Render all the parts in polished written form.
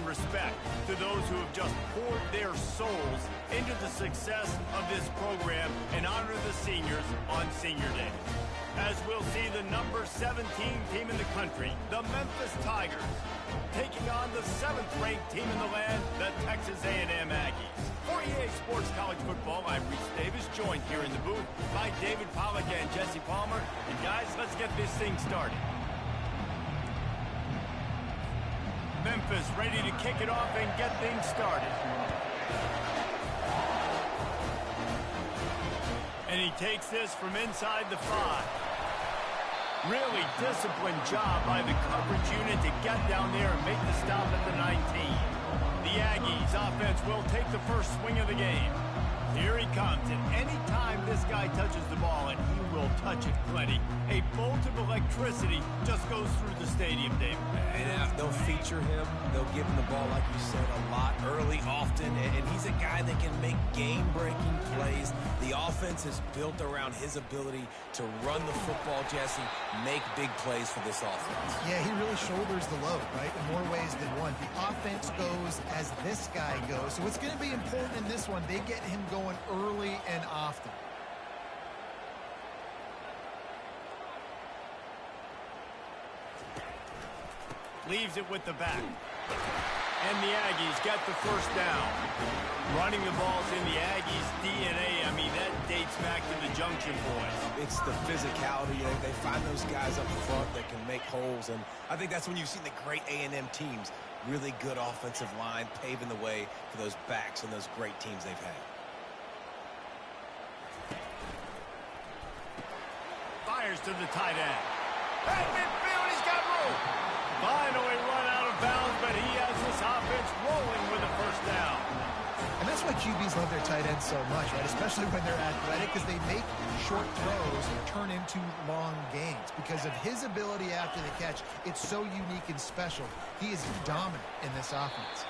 respect to those who have just poured their souls into the success of this program and honor the seniors on Senior Day. As we'll see the number 17 team in the country, the Memphis Tigers, taking on the 7th-ranked team in the land, the Texas A&M Aggies. For EA Sports College Football, I'm Reese Davis, joined here in the booth by David Pollack and Jesse Palmer. And guys, let's get this thing started. Memphis ready to kick it off and get things started. And he takes this from inside the 5. Really disciplined job by the coverage unit to get down there and make the stop at the 19. The Aggies offense will take the first swing of the game. Here he comes, and anytime this guy touches the ball, and he will touch it plenty, a bolt of electricity just goes through the stadium, David. And they'll feature him. They'll give him the ball, like you said, a lot, early, often, and he's a guy that can make game-breaking plays. The offense is built around his ability to run the football, Jesse, make big plays for this offense. Yeah, he really shoulders the load, right, in more ways than one. The offense goes as this guy goes, so it's going to be important in this one. They get him going early and often. Leaves it with the back. And the Aggies get the first down. Running the ball's in the Aggies' DNA. I mean, that dates back to the Junction Boys. It's the physicality. They find those guys up front that can make holes, and I think that's when you've seen the great A&M teams. Really good offensive line, paving the way for those backs and those great teams they've had. Fires to the tight end. At midfield, he's got room. Finally run out of bounds, but he has this offense rolling with a first down. And that's why QBs love their tight ends so much, right? Especially when they're athletic, because they make short throws turn into long gains. Because of his ability after the catch, it's so unique and special. He is dominant in this offense.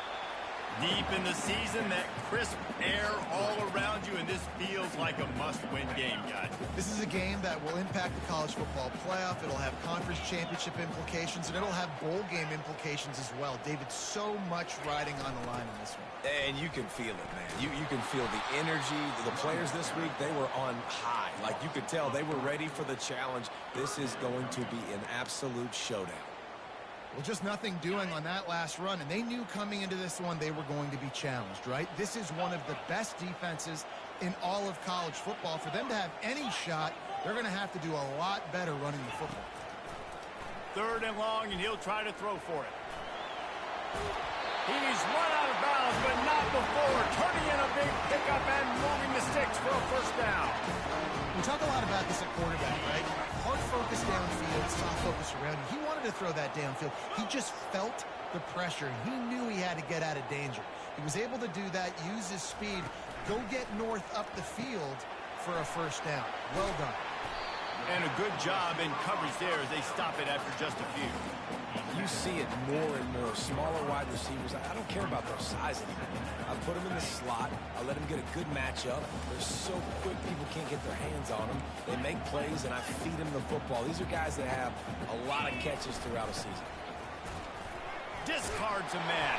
Deep in the season, that crisp air all around you, and this feels like a must-win game, guys. This is a game that will impact the college football playoff. It'll have conference championship implications, and it'll have bowl game implications as well. David, so much riding on the line in this one. And you can feel it, man. You can feel the energy. The players this week, they were on high. Like, you could tell they were ready for the challenge. This is going to be an absolute showdown. Well, just nothing doing on that last run, and they knew coming into this one they were going to be challenged, right? This is one of the best defenses in all of college football. For them to have any shot, they're going to have to do a lot better running the football. 3rd and long, and he'll try to throw for it. He's run out of bounds, but not before turning in a big pickup and moving the sticks for a first down. We talk a lot about this at quarterback, right? Hard focus downfield, soft focus around you. He wanted to throw that downfield. He just felt the pressure. He knew he had to get out of danger. He was able to do that, use his speed, go get north up the field for a first down. Well done. And a good job in coverage there as they stop it after just a few. You see it more and more. Smaller wide receivers. I don't care about their size anymore. I put them in the slot. I let them get a good matchup. They're so quick, people can't get their hands on them. They make plays, and I feed them the football. These are guys that have a lot of catches throughout a season. Discards a man.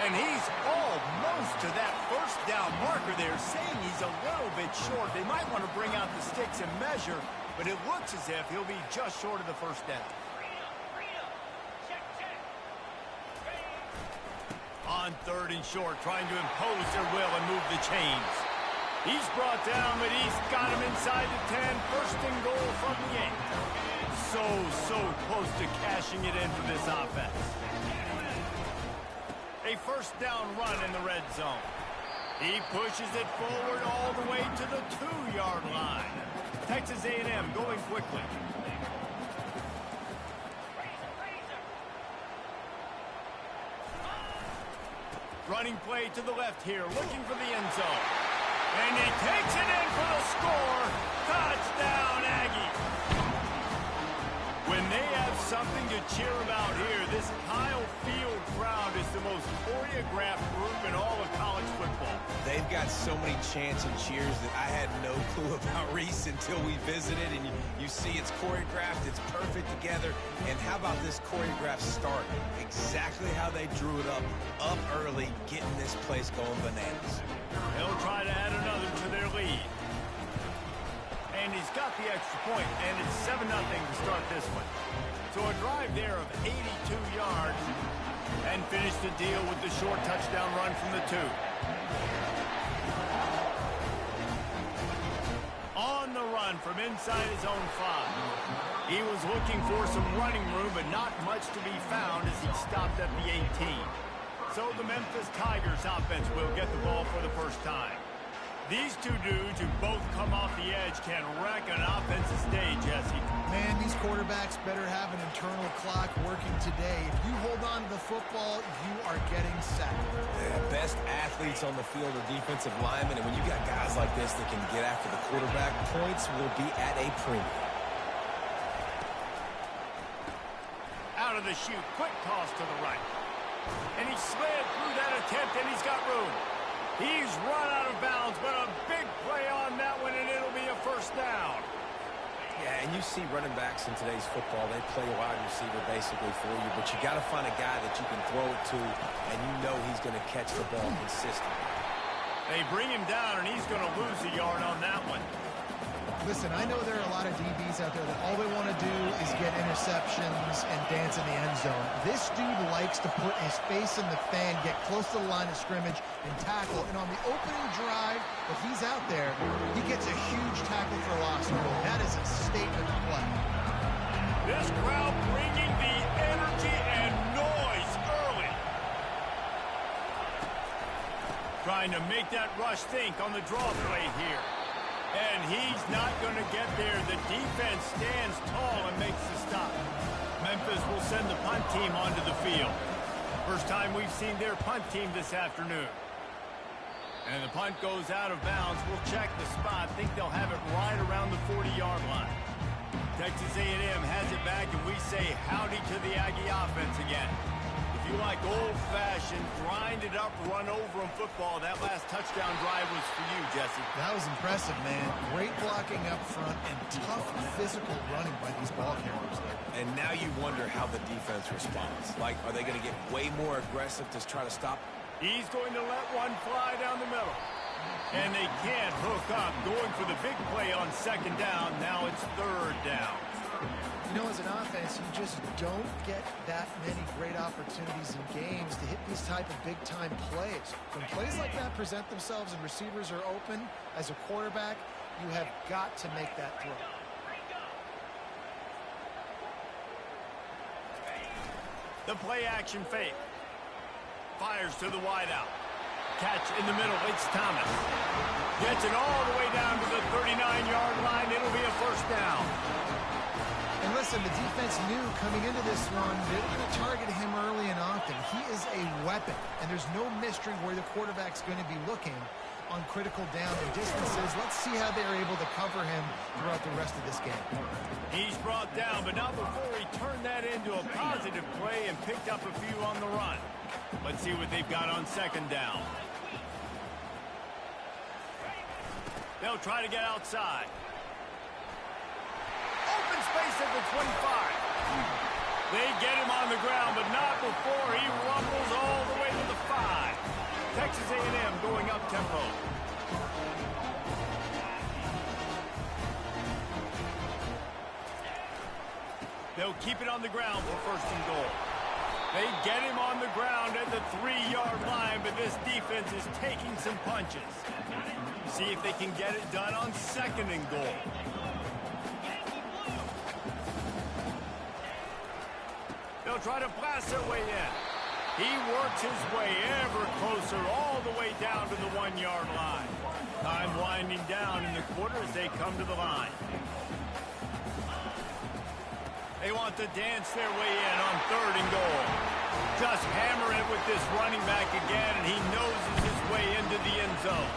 And he's almost to that first down marker there, saying he's a little bit short. They might want to bring out the sticks and measure, but it looks as if he'll be just short of the first down. On 3rd and short, trying to impose their will and move the chains. He's brought down, but he's got him inside the 10. 1st and goal from the 8. So close to cashing it in for this offense. A first down run in the red zone. He pushes it forward all the way to the 2-yard line. Texas A&M going quickly. Running play to the left here, looking for the end zone. And he takes it in for the score. Touchdown, Aggies. When they have something to cheer about here, this Kyle Field crowd is the most choreographed group in all of college football. They They've got so many chants and cheers that I had no clue about Reese until we visited, and you see it's choreographed, it's perfect together. And how about this choreographed start? Exactly how they drew it up early, getting this place going bananas. They'll try to add another to their lead. And he's got the extra point, and it's 7-0 to start this one. So a drive there of 82 yards, and finish the deal with the short touchdown run from the 2. On the run from inside his own 5. He was looking for some running room, but not much to be found as he stopped at the 18. So the Memphis Tigers offense will get the ball for the first time. These two dudes who both come off the edge can wreck an offensive stage, Jesse. Man, these quarterbacks better have an internal clock working today. If you hold on to the football, you are getting sacked. Yeah, best athletes on the field are defensive linemen, and when you got guys like this that can get after the quarterback, points will be at a premium. Out of the chute, quick toss to the right. And he slid through that attempt, and he's got room. He's run out of bounds, but a big play on that one, and it'll be a first down. Yeah, and you see running backs in today's football, they play wide receiver basically for you, but you got to find a guy that you can throw it to, and you know he's going to catch the ball consistently. They bring him down, and he's going to lose a yard on that one. Listen, I know there are a lot of DBs out there that all they want to do is get interceptions and dance in the end zone. This dude likes to put his face in the fan, get close to the line of scrimmage, and tackle. And on the opening drive, if he's out there, he gets a huge tackle for loss. That is a statement play. This crowd bringing the energy and noise early. Trying to make that rush think on the draw play here. And he's not going to get there. The defense stands tall and makes the stop. Memphis will send the punt team onto the field. First time we've seen their punt team this afternoon. And the punt goes out of bounds. We'll check the spot. Think they'll have it right around the 40-yard line. Texas A&M has it back, and we say howdy to the Aggie offense again. If you like old-fashioned, grind-it-up, run-over-'em football, that last touchdown drive was for you, Jesse. That was impressive, man. Great blocking up front and tough physical running by these ball carriers there. And now you wonder how the defense responds. Like, are they going to get way more aggressive to try to stop? He's going to let one fly down the middle. And they can't hook up. Going for the big play on second down. Now it's third down. You know, as an offense, you just don't get that many great opportunities in games to hit these type of big-time plays. When plays like that present themselves and receivers are open, as a quarterback, you have got to make that throw. The play-action fake. Fires to the wideout. Catch in the middle. It's Thomas. Gets it all the way down to the 39-yard line. It'll be a first down. And listen, the defense knew coming into this one, they were going to target him early and often. He is a weapon, and there's no mystery where the quarterback's going to be looking on critical down and distances. Let's see how they're able to cover him throughout the rest of this game. He's brought down, but not before he turned that into a positive play and picked up a few on the run. Let's see what they've got on second down. They'll try to get outside. Open space at the 25. They get him on the ground, but not before he rumbles all the way to the 5. Texas A&M going up tempo. They'll keep it on the ground for first and goal. They get him on the ground at the 3-yard line, but this defense is taking some punches. See if they can get it done on second and goal. They'll try to blast their way in. He works his way ever closer all the way down to the 1-yard line. Time winding down in the quarter as they come to the line. They want to dance their way in on third and goal. Just hammer it with this running back again, and he noses his way into the end zone.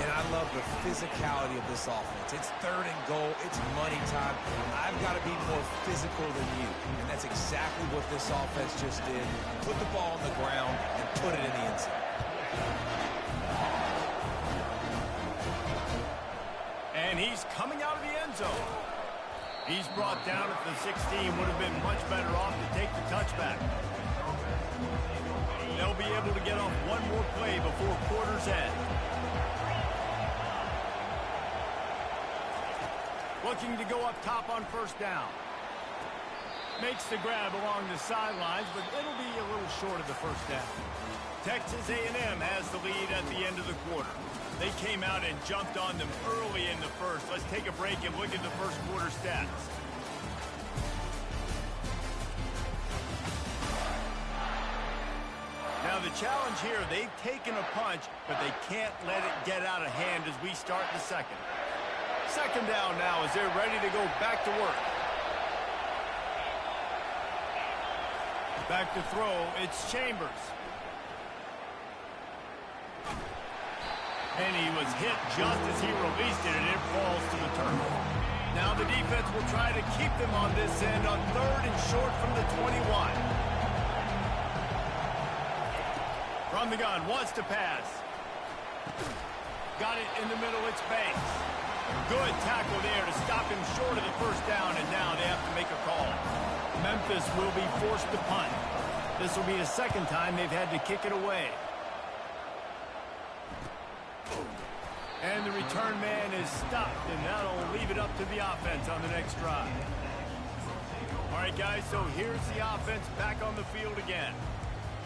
And I love the physicality of this offense. It's third and goal. It's money time. I've got to be more physical than you. And that's exactly what this offense just did. Put the ball on the ground and put it in the end zone. And he's coming out of the end zone. He's brought down at the 16. Would have been much better off to take the touchback. They'll be able to get off one more play before quarter's end. Looking to go up top on first down. Makes the grab along the sidelines, but it'll be a little short of the first down. Texas A&M has the lead at the end of the quarter. They came out and jumped on them early in the first. Let's take a break and look at the first quarter stats. Now the challenge here, they've taken a punch, but they can't let it get out of hand as we start the second. Second down now as they're ready to go back to work. Back to throw, it's Chambers. And he was hit just as he released it, and it falls to the turf. Now the defense will try to keep them on this end on third and short from the 21. From the gun, wants to pass. Got it in the middle, it's Banks. Good tackle there to stop him short of the first down, and now they have to make a call. Memphis will be forced to punt. This will be the second time they've had to kick it away. And the return man is stopped, and that'll leave it up to the offense on the next drive. All right, guys, so here's the offense back on the field again.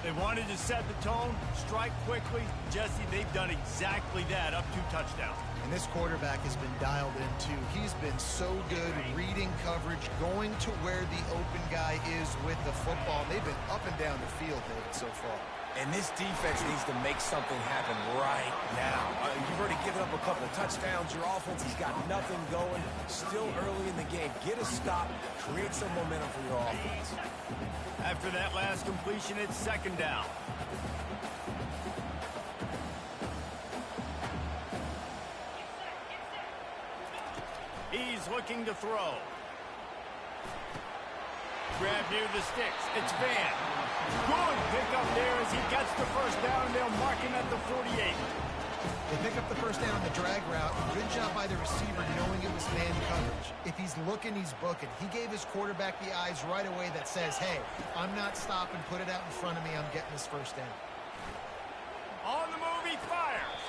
They wanted to set the tone, strike quickly. Jesse, they've done exactly that, up 2 touchdowns. And this quarterback has been dialed in, too. He's been so good reading coverage, going to where the open guy is with the football. They've been up and down the field, David, so far. And this defense needs to make something happen right now. You've already given up a couple of touchdowns. Your offense has got nothing going. Still early in the game. Get a stop. Create some momentum for your offense. After that last completion, it's second down. He's looking to throw. Grab near the sticks. It's Van. Good pickup there as he gets the first down, and they'll mark him at the 48. They pick up the first down on the drag route. Good job by the receiver knowing it was man coverage. If he's looking, he's booking. He gave his quarterback the eyes right away that says, hey, I'm not stopping. Put it out in front of me. I'm getting this first down. On the move, he fires.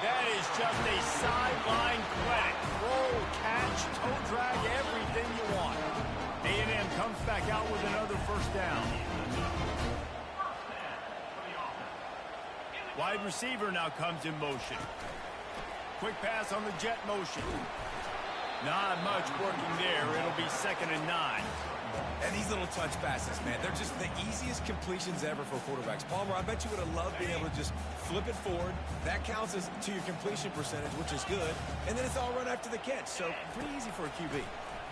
That is just a sideline clinic. Roll, catch, toe drag, everything you want. A&M comes back out with another first down. Wide receiver now comes in motion. Quick pass on the jet motion. Not much working there. It'll be 2nd and 9. And these little touch passes, man, they're just the easiest completions ever for quarterbacks. Palmer, I bet you would have loved being able to just flip it forward. That counts as to your completion percentage, which is good. And then it's all run after the catch. So pretty easy for a QB.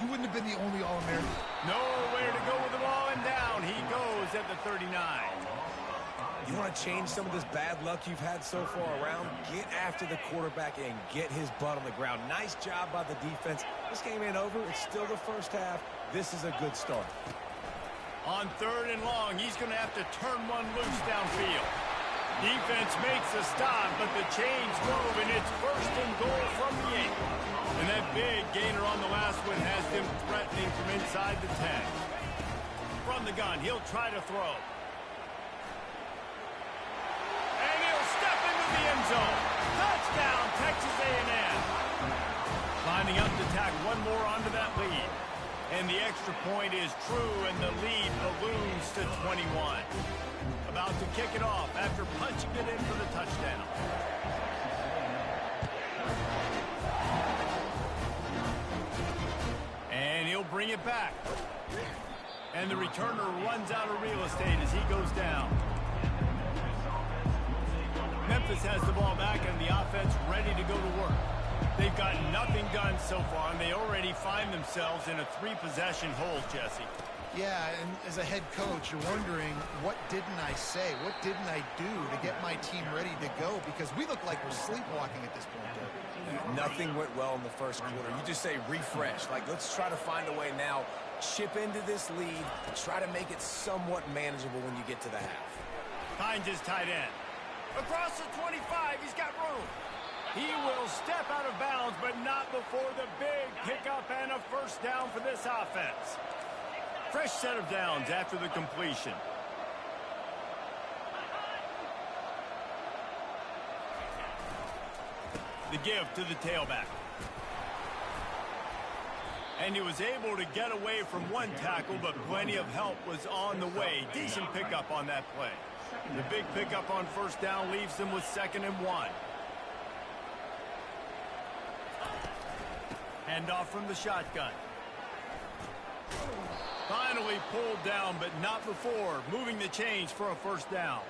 You wouldn't have been the only All-American. Nowhere to go with the ball, and down he goes at the 39. You want to change some of this bad luck you've had so far around? Get after the quarterback and get his butt on the ground. Nice job by the defense. This game ain't over. It's still the first half. This is a good start. On 3rd and long, he's going to have to turn one loose downfield. Defense makes a stop, but the chains move, and it's 1st and goal from the 8. And that big gainer on the last one has them threatening from inside the 10. From the gun, he'll try to throw. And he'll step into the end zone. Touchdown, Texas A&M. Lining up to tack one more onto that lead. And the extra point is true, and the lead balloons to 21. About to kick it off after punching it in for the touchdown. And he'll bring it back. And the returner runs out of real estate as he goes down. Memphis has the ball back and the offense ready to go to work. They've got nothing done so far, and they already find themselves in a 3-possession hole, Jesse. Yeah, and as a head coach, you're wondering, what didn't I say? What didn't I do to get my team ready to go? Because we look like we're sleepwalking at this point, David. Nothing went well in the first quarter. You just say refresh. Like, let's try to find a way now. Chip into this lead. Try to make it somewhat manageable when you get to the half. Finds his tight end. Across the 25, he's got room. He will step out of bounds, but not before the big pickup and a first down for this offense. Fresh set of downs after the completion. The give to the tailback. And he was able to get away from one tackle, but plenty of help was on the way. Decent pickup on that play. The big pickup on first down leaves them with 2nd and 1. Handoff from the shotgun. Finally pulled down, but not before moving the chains for a first down.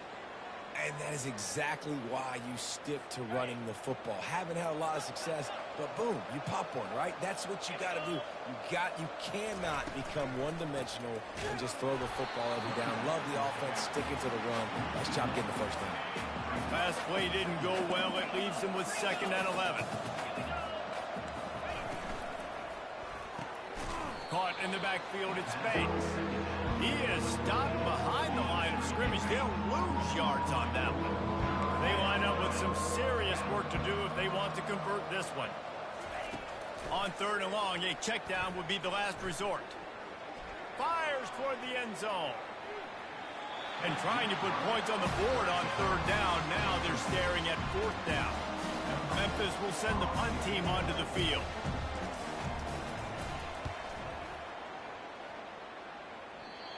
And that is exactly why you stick to running the football. Haven't had a lot of success, but boom, you pop one, right? That's what you got to do. You cannot become one-dimensional and just throw the football every down. Love the offense, sticking to the run. Nice job getting the first down. Pass play didn't go well. It leaves him with 2nd and 11. Caught in the backfield, it's Banks. He is stopped behind the line of scrimmage. They'll lose yards on that one. They line up with some serious work to do if they want to convert this one. On 3rd and long, a check down would be the last resort. Fires toward the end zone. And trying to put points on the board on 3rd down. Now they're staring at 4th down. Memphis will send the punt team onto the field.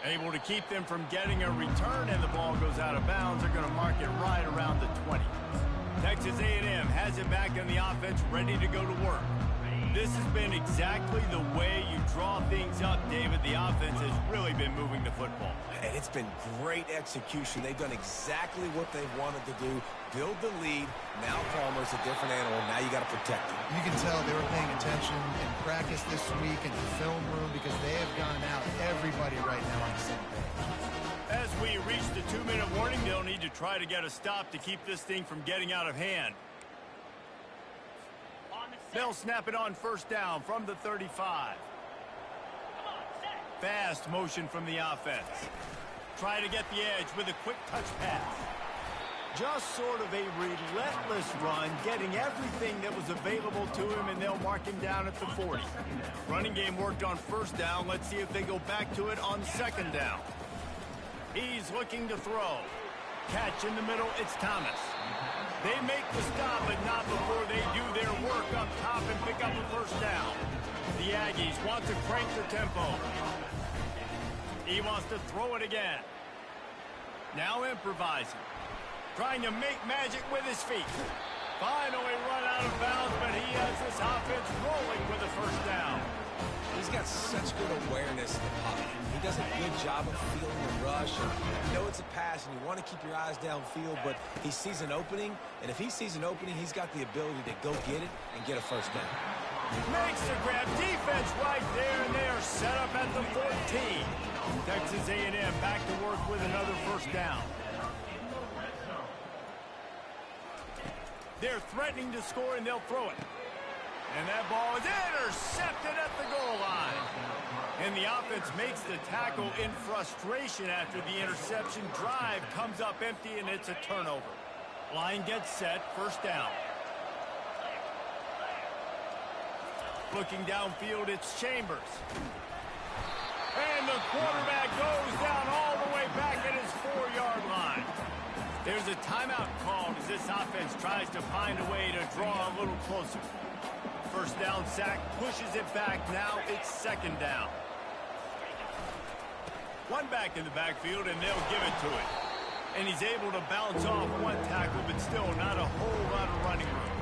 Able to keep them from getting a return, and the ball goes out of bounds. They're going to mark it right around the 20. Texas A&M has it back in the offense, ready to go to work. This has been exactly the way you draw things up, David. The offense has really been moving the football. And it's been great execution. They've done exactly what they've wanted to do. Build the lead. Now Palmer's a different animal. Now you got to protect it. You can tell they were paying attention in practice this week in the film room because they have gone out everybody right now on the same page. As we reach the 2-minute warning, they'll need to try to get a stop to keep this thing from getting out of hand. They'll snap it on first down from the 35. Fast motion from the offense. Try to get the edge with a quick touch pass. Just sort of a relentless run, getting everything that was available to him, and they'll mark him down at the 40. Running game worked on first down. Let's see if they go back to it on 2nd down. He's looking to throw. Catch in the middle, it's Thomas. They make the stop, but not before they do their work up top and pick up a first down. The Aggies want to crank the tempo. He wants to throw it again. Now improvising. Trying to make magic with his feet. Finally run out of bounds, but he has this offense rolling with a first down. He's got such good awareness in the pocket. He does a good job of feeling the rush. And you know it's a pass, and you want to keep your eyes downfield, but he sees an opening, and if he sees an opening, he's got the ability to go get it and get a first down. Makes the grab. Defense right there, and they are set up at the 14. Texas A&M back to work with another first down. They're threatening to score, and they'll throw it. And that ball is intercepted at the goal line. And the offense makes the tackle in frustration after the interception. Drive comes up empty, and it's a turnover. Line gets set, first down. Looking downfield, it's Chambers. And the quarterback goes down all the way back at his 4-yard line. There's a timeout called as this offense tries to find a way to draw a little closer. First down sack, pushes it back. Now it's 2nd down. One back in the backfield, and they'll give it to it. And he's able to bounce off one tackle, but still not a whole lot of running room.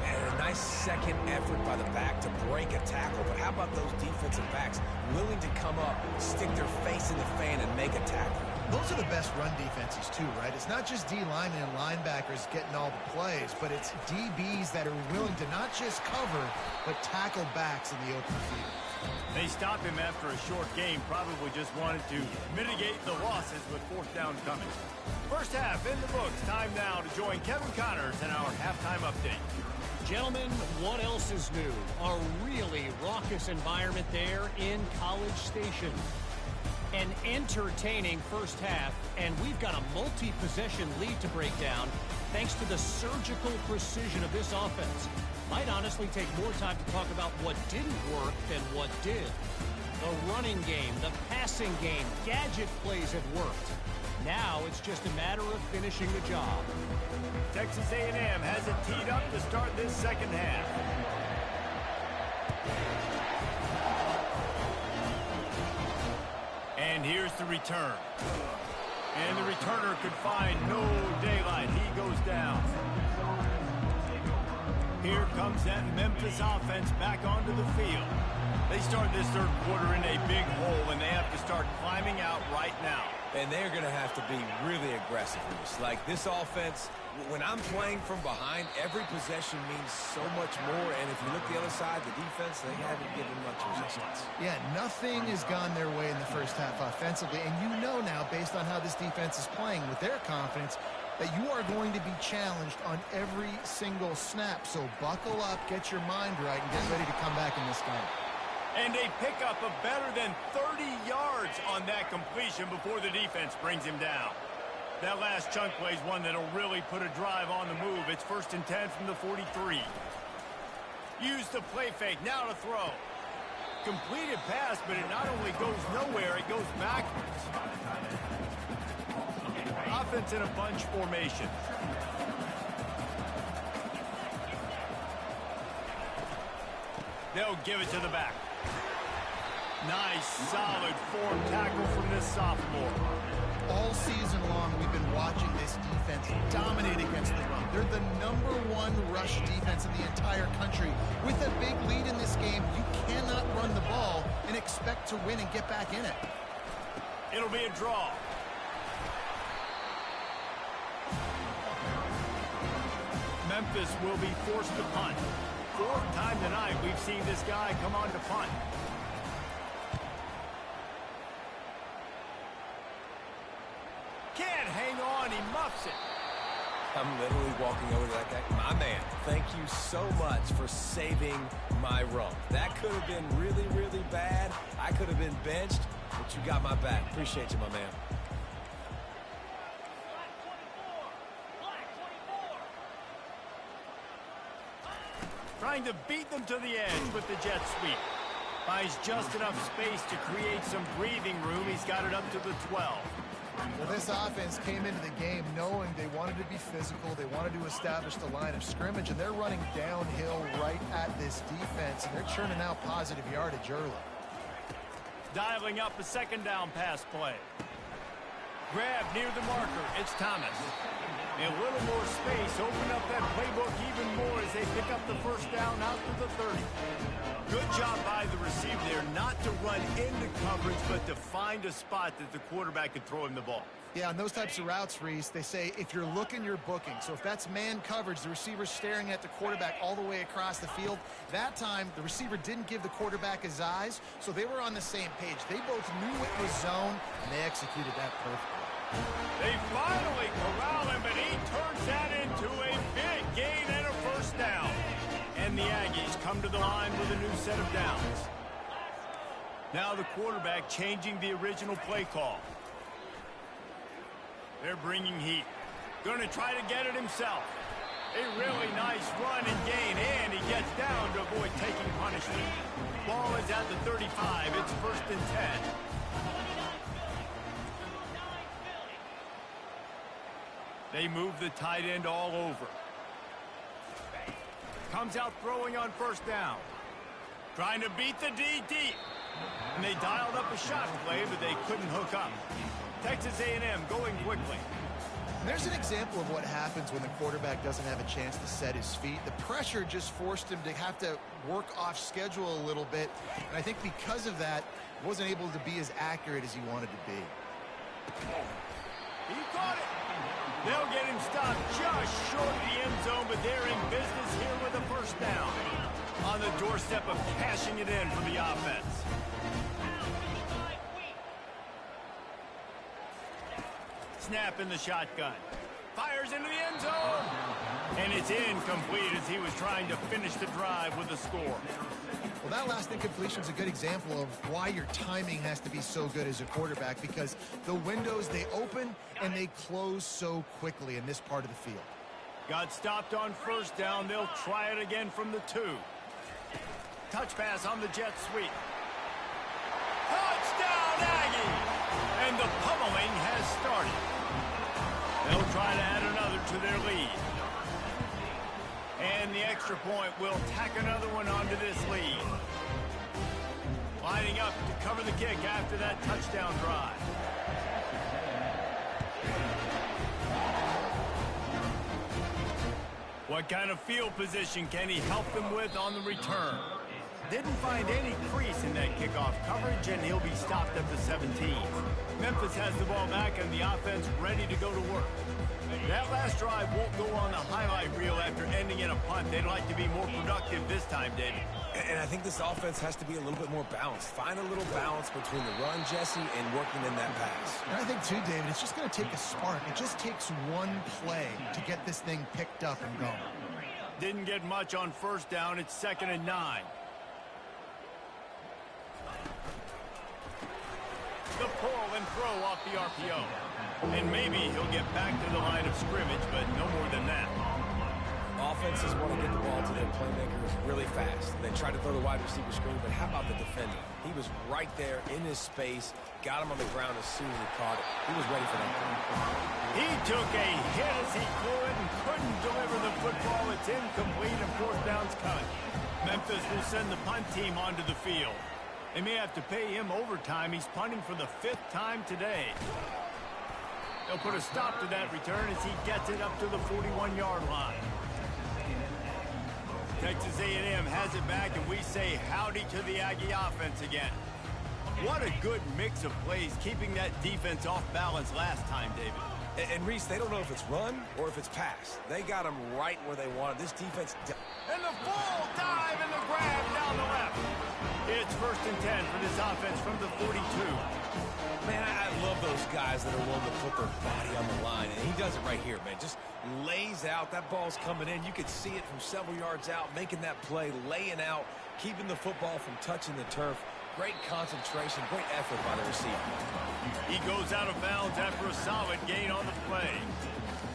And a nice second effort by the back to break a tackle. But how about those defensive backs willing to come up, stick their face in the fan, and make a tackle? Those are the best run defenses, too, right? It's not just D linemen and linebackers getting all the plays, but it's DBs that are willing to not just cover, but tackle backs in the open field. They stopped him after a short game, probably just wanted to mitigate the losses with 4th down coming. First half in the books. Time now to join Kevin Connors in our halftime update. Gentlemen, what else is new? A really raucous environment there in College Station. An entertaining first half, and we've got a multi-possession lead to break down thanks to the surgical precision of this offense. Might honestly take more time to talk about what didn't work than what did. The running game, the passing game, gadget plays have worked. Now it's just a matter of finishing the job. Texas A&M has it teed up to start this second half. And here's the return. And the returner could find no daylight. He goes down. Here comes that Memphis offense back onto the field. They start this third quarter in a big hole, and they have to start climbing out right now. And they're going to have to be really aggressive in this. Like this offense, when I'm playing from behind, every possession means so much more. And if you look the other side, the defense, they haven't given much resistance. Yeah, nothing has gone their way in the first half offensively. And you know now, based on how this defense is playing with their confidence, that you are going to be challenged on every single snap. So buckle up, get your mind right, and get ready to come back in this game. And a pickup of better than 30 yards on that completion before the defense brings him down. That last chunk play is one that'll really put a drive on the move. It's 1st and 10 from the 43. Use the play fake, now to throw. Completed pass, but it not only goes nowhere, it goes backwards. Offense in a bunch formation. They'll give it to the back. Nice, solid form tackle from this sophomore. All season long, we've been watching this defense dominate against the run. They're the #1 rush defense in the entire country. With a big lead in this game, you cannot run the ball and expect to win and get back in it. It'll be a draw. Memphis will be forced to punt. 4th time tonight we've seen this guy come on to punt. Can't hang on, he muffs it. I'm literally walking over to that guy. My man, thank you so much for saving my run. That could have been really, really bad. I could have been benched, but you got my back. Appreciate you, my man. Trying to beat them to the edge with the jet sweep. Buys just enough space to create some breathing room. He's got it up to the 12. Well, this offense came into the game knowing they wanted to be physical. They wanted to establish the line of scrimmage, and they're running downhill right at this defense, and they're churning out positive yardage early. Dialing up a 2nd down pass play. Grab near the marker. It's Thomas. A little more space. Open up that playbook even more as they pick up the 1st down out to the 30. Good job by the receiver there not to run into coverage, but to find a spot that the quarterback could throw him the ball. Yeah, on those types of routes, Reese, they say if you're looking, you're booking. So if that's man coverage, the receiver's staring at the quarterback all the way across the field. That time, the receiver didn't give the quarterback his eyes, so they were on the same page. They both knew it was zone, and they executed that perfectly. They finally corral him, but he turns that into a big gain and a 1st down. And the Aggies come to the line with a new set of downs. Now the quarterback changing the original play call. They're bringing heat. Going to try to get it himself. A really nice run and gain, and he gets down to avoid taking punishment. Ball is at the 35. It's 1st and 10. They move the tight end all over. Comes out throwing on 1st down. Trying to beat the D deep. And they dialed up a shot play, but they couldn't hook up. Texas A&M going quickly. And there's an example of what happens when the quarterback doesn't have a chance to set his feet. The pressure just forced him to have to work off schedule a little bit. And I think because of that, he wasn't able to be as accurate as he wanted to be. He caught it. They'll get him stopped just short of the end zone, but they're in business here with a 1st down. On the doorstep of cashing it in for the offense. Snap in the shotgun. fires into the end zone. And it's incomplete as he was trying to finish the drive with a score. Well, that last incompletion is a good example of why your timing has to be so good as a quarterback, because the windows, they open and they close so quickly in this part of the field. Got stopped on first down. They'll try it again from the 2. Touch pass on the jet sweep. Touchdown, Aggie! And the pummeling has started. They'll try to add another to their lead. And the extra point will tack another one onto this lead. Lining up to cover the kick after that touchdown drive. What kind of field position can he help them with on the return? Didn't find any crease in that kickoff coverage, and he'll be stopped at the 17. Memphis has the ball back and the offense ready to go to work. That last drive won't go on the highlight reel after ending in a punt. They'd like to be more productive this time, David. And I think this offense has to be a little bit more balanced. Find a little balance between the run, Jesse, and working in that pass. And I think, too, David, it's just going to take a spark. It just takes one play to get this thing picked up and going. Didn't get much on first down. It's 2nd and 9. The pull and throw off the RPO. And maybe he'll get back to the line of scrimmage, but no more than that. Offenses want to get the ball to their playmakers really fast. They try to throw the wide receiver screen, but how about the defender? He was right there in his space, got him on the ground as soon as he caught it. He was ready for that. He took a hit as he threw it and couldn't deliver the football. It's incomplete and fourth down's cut. Memphis will send the punt team onto the field. They may have to pay him overtime. He's punting for the 5th time today. They'll put a stop to that return as he gets it up to the 41-yard line. Texas A&M has it back, and we say howdy to the Aggie offense again. What a good mix of plays, keeping that defense off balance last time, David. And Reese, they don't know if it's run or if it's pass. They got them right where they wanted. This defense... And the full dive and the grab down the left. It's 1st and 10 for this offense from the 42. Man, I love those guys that are willing to put their body on the line, and he does it right here, man. Just lays out. That ball's coming in. You could see it from several yards out, making that play, laying out, keeping the football from touching the turf. Great concentration, great effort by the receiver. He goes out of bounds after a solid gain on the play.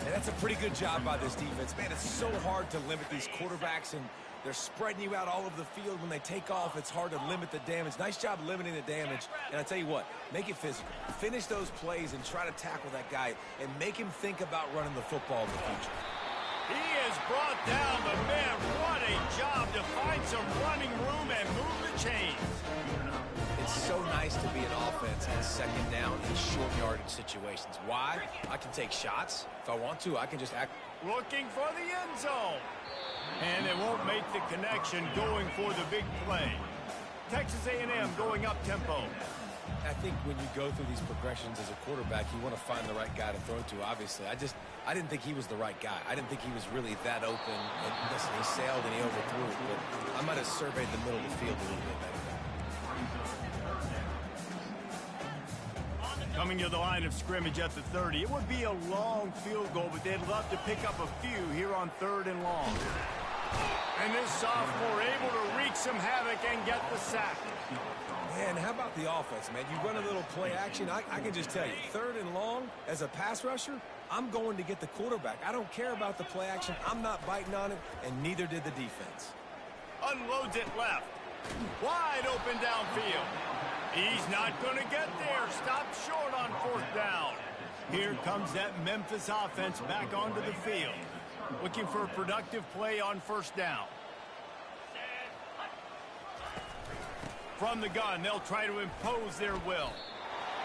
And that's a pretty good job by this defense. Man, it's so hard to limit these quarterbacks, and they're spreading you out all over the field. When they take off, it's hard to limit the damage. Nice job limiting the damage. And I tell you what, make it physical. Finish those plays and try to tackle that guy and make him think about running the football in the future. He has brought down the man. What a job to find some running room and move the chains. It's so nice to be an offense on 2nd down in short yardage situations. Why? I can take shots. If I want to, I can just act. Looking for the end zone. And they won't make the connection going for the big play. Texas A&M going up tempo. I think when you go through these progressions as a quarterback, you want to find the right guy to throw to, obviously. I didn't think he was the right guy. I didn't think he was really that open. And listen, he sailed and he overthrew it, but I might have surveyed the middle of the field a little bit better. Coming to the line of scrimmage at the 30. It would be a long field goal, but they'd love to pick up a few here on 3rd and long. And this sophomore able to wreak some havoc and get the sack. Man, how about the offense, man? You run a little play action. I can just tell you, 3rd and long, as a pass rusher, I'm going to get the quarterback. I don't care about the play action. I'm not biting on it, and neither did the defense. Unloads it left. Wide open downfield. He's not going to get there. Stopped short on 4th down. Here comes that Memphis offense back onto the field. Looking for a productive play on 1st down. From the gun, they'll try to impose their will.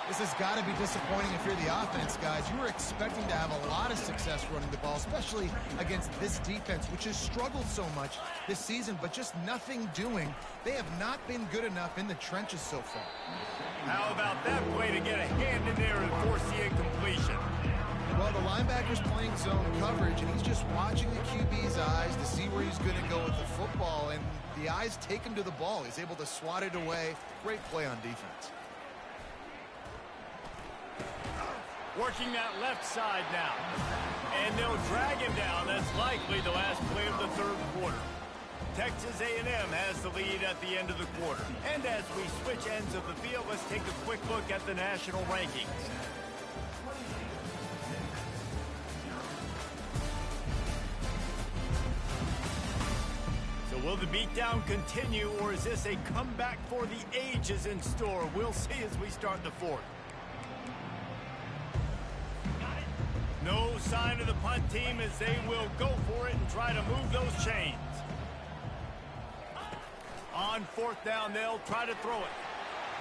This has got to be disappointing if you're the offense, guys. You were expecting to have a lot of success running the ball, especially against this defense, which has struggled so much this season, but just nothing doing. They have not been good enough in the trenches so far. How about that play to get a hand in there and force the incompletion? Well, the linebacker's playing zone coverage, and he's just watching the QB's eyes to see where he's going to go with the football, and the eyes take him to the ball. He's able to swat it away. Great play on defense. Working that left side now. And they'll drag him down. That's likely the last play of the third quarter. Texas A&M has the lead at the end of the quarter. And as we switch ends of the field, let's take a quick look at the national rankings. So will the beatdown continue, or is this a comeback for the ages in store? We'll see as we start the fourth. No sign of the punt team as they will go for it and try to move those chains. On fourth down, they'll try to throw it.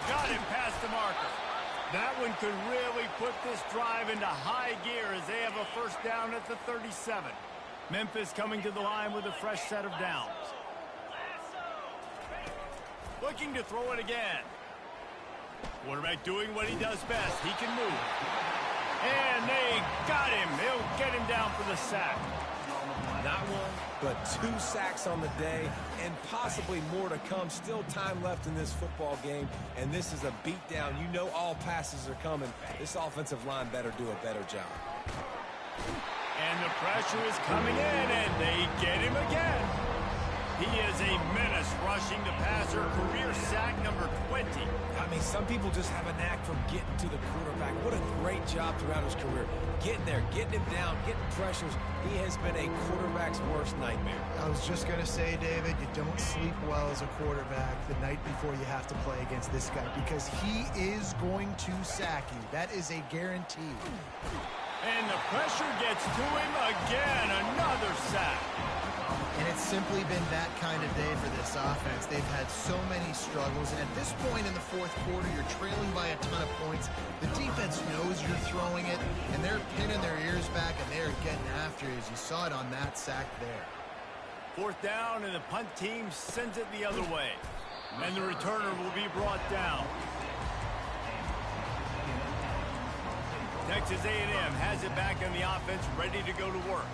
Got him past the marker. That one could really put this drive into high gear as they have a first down at the 37. Memphis coming to the line with a fresh set of downs. Looking to throw it again. Quarterback doing what he does best. He can move. And they got him. They'll get him down for the sack. Not one, but 2 sacks on the day, and possibly more to come. Still time left in this football game, and this is a beatdown. You know all passes are coming. This offensive line better do a better job. And the pressure is coming in, and they get him again. He is a menace rushing the passer. Career sack number 20. I mean, some people just have a knack for getting to the quarterback. What a great job throughout his career. Getting there, getting him down, getting pressures. He has been a quarterback's worst nightmare. I was just going to say, David, you don't sleep well as a quarterback the night before you have to play against this guy because he is going to sack you. That is a guarantee. And the pressure gets to him again. Another sack. And it's simply been that kind of day for this offense. They've had so many struggles, and at this point in the fourth quarter, you're trailing by a ton of points. The defense knows you're throwing it, and they're pinning their ears back, and they're getting after you, as you saw it on that sack there. Fourth down, and the punt team sends it the other way. And the returner will be brought down. Texas A&M has it back on the offense, ready to go to work.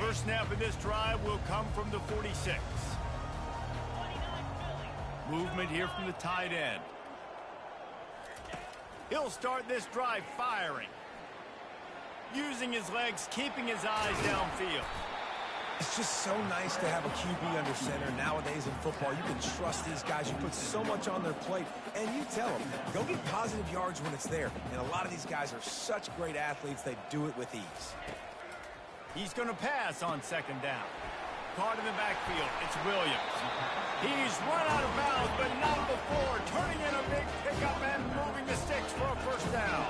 First snap of this drive will come from the 46. Movement here from the tight end. He'll start this drive firing. Using his legs, keeping his eyes downfield. It's just so nice to have a QB under center. Nowadays in football, you can trust these guys. You put so much on their plate, and you tell them, go get positive yards when it's there. And a lot of these guys are such great athletes, they do it with ease. He's going to pass on second down. Caught in the backfield. It's Williams. He's run out of bounds, but not before. Turning in a big pickup and moving the sticks for a first down.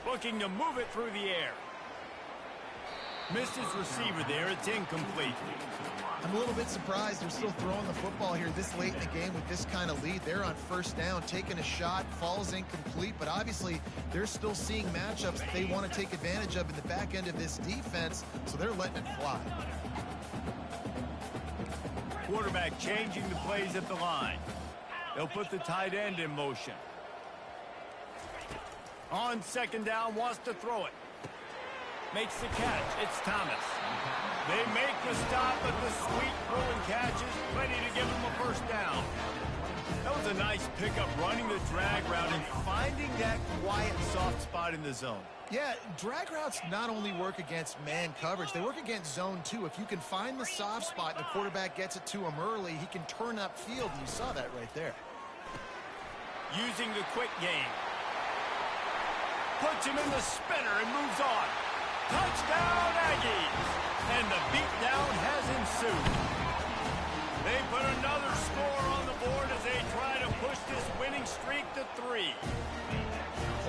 Looking to move it through the air. Missed his receiver there. It's incomplete. I'm a little bit surprised they're still throwing the football here this late in the game with this kind of lead. They're on first down, taking a shot, falls incomplete, but obviously they're still seeing matchups that they want to take advantage of in the back end of this defense, so they're letting it fly. Quarterback changing the plays at the line. They'll put the tight end in motion. On second down, wants to throw it. Makes the catch. It's Thomas. They make the stop, but the sweet throw and catch is plenty to give them a first down. That was a nice pickup, running the drag route and finding that quiet, soft spot in the zone. Yeah, drag routes not only work against man coverage, they work against zone too. If you can find the soft spot and the quarterback gets it to him early, he can turn upfield, and you saw that right there. Using the quick game. Puts him in the spinner and moves on. Touchdown, Aggies! And the beatdown has ensued. They put another score on the board as they try to push this winning streak to 3.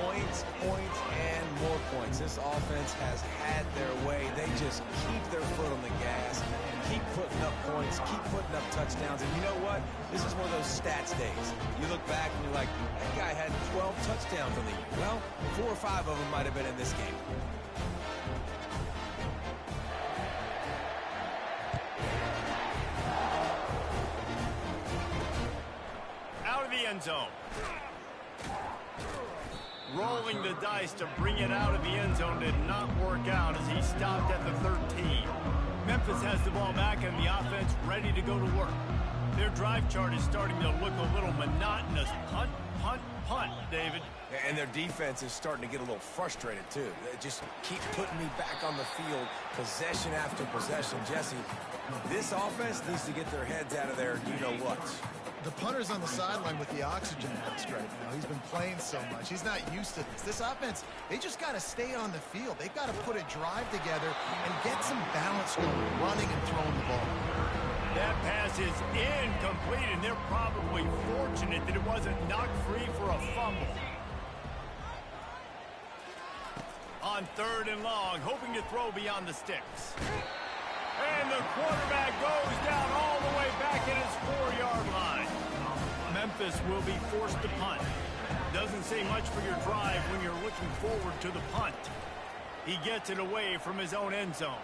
Points, points, and more points. This offense has had their way. They just keep their foot on the gas, keep putting up points, keep putting up touchdowns. And you know what? This is one of those stats days. You look back and you're like, that guy had 12 touchdowns on the year. Well, 4 or 5 of them might have been in this game. Out of the end zone. Rolling the dice to bring it out of the end zone did not work out as he stopped at the 13. Memphis has the ball back and the offense ready to go to work. Their drive chart is starting to look a little monotonous. Punt, punt, punt, David. And their defense is starting to get a little frustrated, too. They just keep putting me back on the field, possession after possession. Jesse, this offense needs to get their heads out of their you-know-whats. The punter's on the sideline with the oxygen mask right now. He's been playing so much. He's not used to this. This offense, they just got to stay on the field. They've got to put a drive together and get some balance going, running and throwing the ball. That pass is incomplete, and they're probably fortunate that it wasn't knocked free for a fumble. On 3rd and long, hoping to throw beyond the sticks. And the quarterback goes down all the way back at his 4-yard line. Memphis will be forced to punt. Doesn't say much for your drive when you're looking forward to the punt. He gets it away from his own end zone.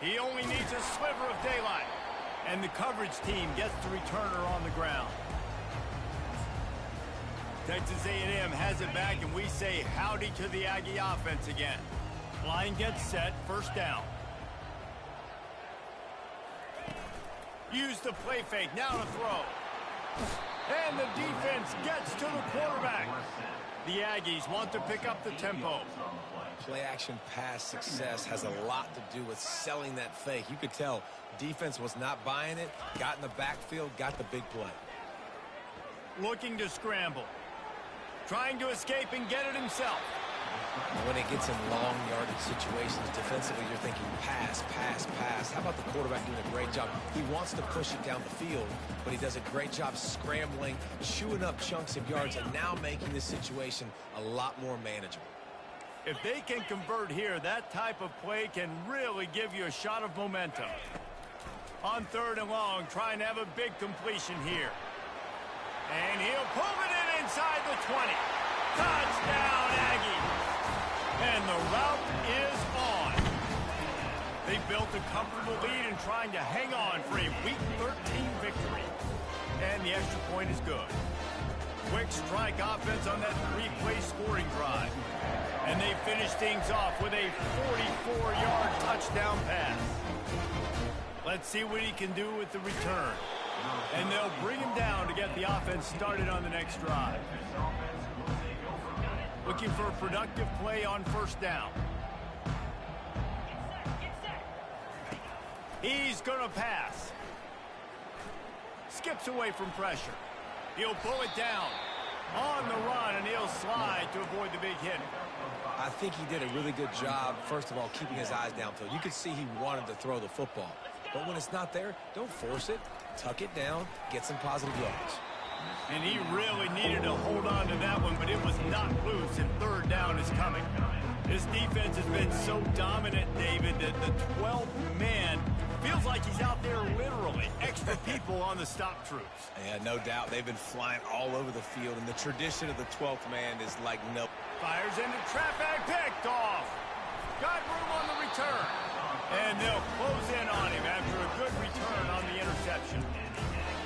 He only needs a sliver of daylight. And the coverage team gets the returner on the ground. Texas A&M has it back, and we say howdy to the Aggie offense again. Line gets set, 1st down. Use the play fake, now to throw. And the defense gets to the quarterback. The Aggies want to pick up the tempo. Play-action pass success has a lot to do with selling that fake. You could tell defense was not buying it, got in the backfield, got the big play. Looking to scramble. Trying to escape and get it himself. When it gets in long yardage situations, defensively you're thinking pass, pass, pass. How about the quarterback doing a great job? He wants to push it down the field, but he does a great job scrambling, chewing up chunks of yards, and now making this situation a lot more manageable. If they can convert here, that type of play can really give you a shot of momentum. On 3rd and long, trying to have a big completion here. And he'll pull it in inside the 20. Touchdown, Aggies. And the route is on. They built a comfortable lead and trying to hang on for a Week 13 victory. And the extra point is good. Quick strike offense on that 3-play scoring drive. And they finish things off with a 44-yard touchdown pass. Let's see what he can do with the return. And they'll bring him down to get the offense started on the next drive. Looking for a productive play on 1st down. He's going to pass. Skips away from pressure. He'll pull it down. On the run, and he'll slide to avoid the big hit. I think he did a really good job, first of all, keeping his eyes downfield. You could see he wanted to throw the football. But when it's not there, don't force it. Tuck it down, get some positive yards. And he really needed to hold on to that one, but it was not loose, and 3rd down is coming. This defense has been so dominant, David, that the 12th man feels like he's out there literally. Extra people on the stop troops. Yeah, no doubt. They've been flying all over the field, and the tradition of the 12th man is like no. Fires into traffic, picked off. Got room on the return. And they'll close in on him after a good return on the interception.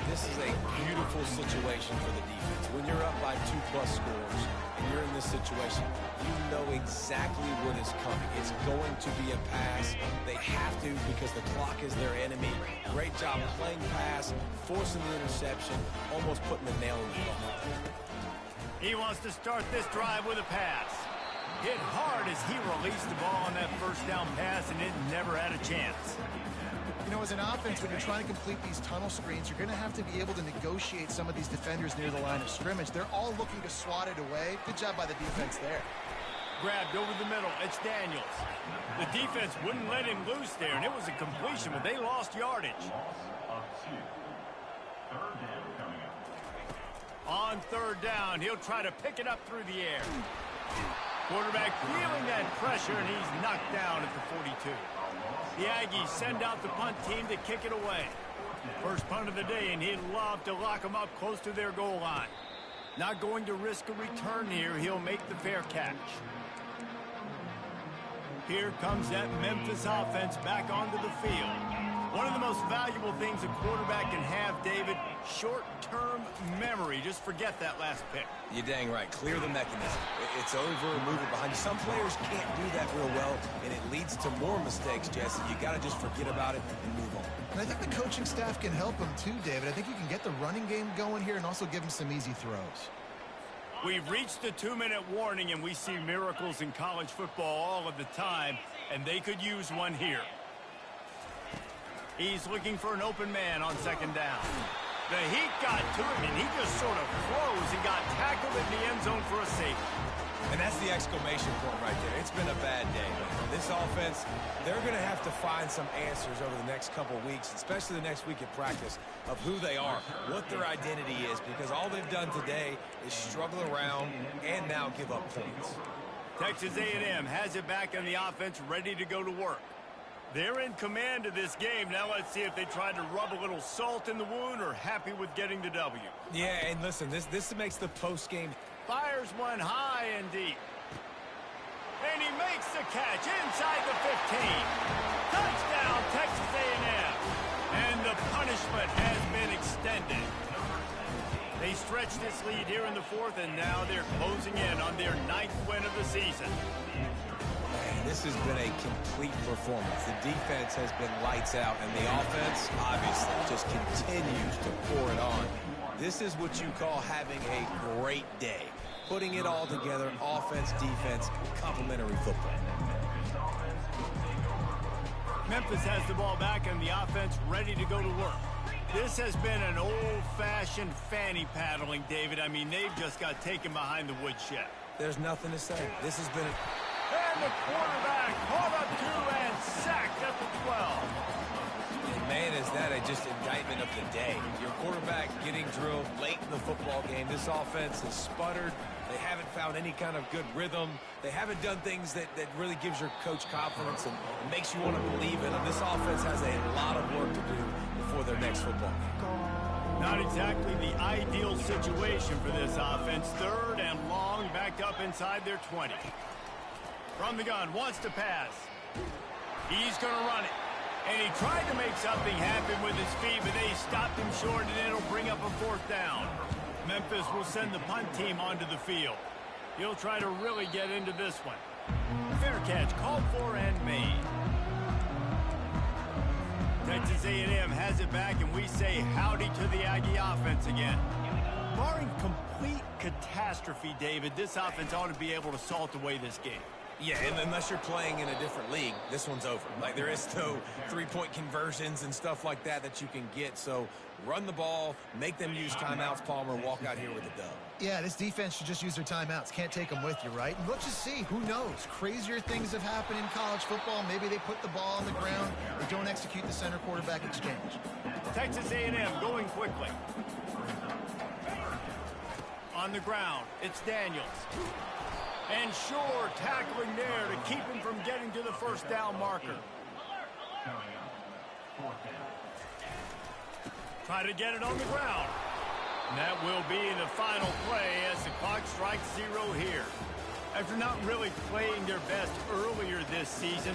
This is a beautiful situation for the defense. When you're up by 2+ scores and you're in this situation, you know exactly what is coming. It's going to be a pass. They have to because the clock is their enemy. Great job playing pass, forcing the interception, almost putting the nail in the coffin. He wants to start this drive with a pass. Hit hard as he released the ball on that 1st down pass, and it never had a chance. You know, as an offense, when you're trying to complete these tunnel screens, you're going to have to be able to negotiate some of these defenders near the line of scrimmage. They're all looking to swat it away. Good job by the defense there. Grabbed over the middle. It's Daniels. The defense wouldn't let him loose there, and it was a completion, but they lost yardage. On 3rd down, he'll try to pick it up through the air. Quarterback feeling that pressure, and he's knocked down at the 42. The Aggies send out the punt team to kick it away. First punt of the day, and he'd love to lock them up close to their goal line. Not going to risk a return here. He'll make the fair catch. Here comes that Memphis offense back onto the field. One of the most valuable things a quarterback can have have, David, short-term memory. Just forget that last pick. You're dang right. Clear the mechanism. It's over, move it behind you. Some players can't do that real well, and it leads to more mistakes, Jesse. You got to just forget about it and move on. And I think the coaching staff can help him too, David. I think you can get the running game going here and also give him some easy throws. We've reached the 2-minute warning, and we see miracles in college football all of the time, and they could use one here. He's looking for an open man on second down. The heat got to him, and he just sort of froze and got tackled in the end zone for a safety. And that's the exclamation point right there. It's been a bad day. This offense, they're going to have to find some answers over the next couple weeks, especially the next week at practice, of who they are, what their identity is, because all they've done today is struggle around and now give up points. Texas A&M has it back in the offense, ready to go to work. They're in command of this game. Now let's see if they try to rub a little salt in the wound or happy with getting the W. Yeah, and listen, this makes the post-game. Fires one high and deep. And he makes the catch inside the 15. Touchdown, Texas A&M. And the punishment has been extended. They stretched this lead here in the fourth, and now they're closing in on their 9th win of the season. Man, this has been a complete performance. The defense has been lights out, and the offense, obviously, just continues to pour it on. This is what you call having a great day. Putting it all together, offense, defense, complementary football. Memphis has the ball back and the offense ready to go to work. This has been an old-fashioned fanny paddling, David. I mean, they've just got taken behind the woodshed. There's nothing to say. This has been And the quarterback caught up to and sacked at the 12. And man, is that just indictment of the day. Your quarterback getting drilled late in the football game. This offense has sputtered. They haven't found any kind of good rhythm. They haven't done things that really gives your coach confidence and makes you want to believe in them. This offense has a lot of work to do before their next football game. Not exactly the ideal situation for this offense. 3rd and long, backed up inside their 20. From the gun, wants to pass. He's going to run it. And he tried to make something happen with his feet, but they stopped him short, and it'll bring up a 4th down. Memphis will send the punt team onto the field. He'll try to really get into this one. Fair catch, called for and made. Texas A&M has it back, and we say howdy to the Aggie offense again. Barring complete catastrophe, David, this offense ought to be able to salt away this game. Yeah, and unless you're playing in a different league, this one's over. Like, there is no three-point conversions and stuff like that you can get. So run the ball, make them use timeouts, Palmer, walk out here with a dub. Yeah, this defense should just use their timeouts. Can't take them with you, right? And let's just see. Who knows? Crazier things have happened in college football. Maybe they put the ball on the ground or don't execute the center quarterback exchange. Texas A&M going quickly. On the ground, it's Daniels. And Shore tackling there to keep him from getting to the 1st down marker. Try to get it on the ground. And that will be the final play as the clock strikes 0 here. After not really playing their best earlier this season,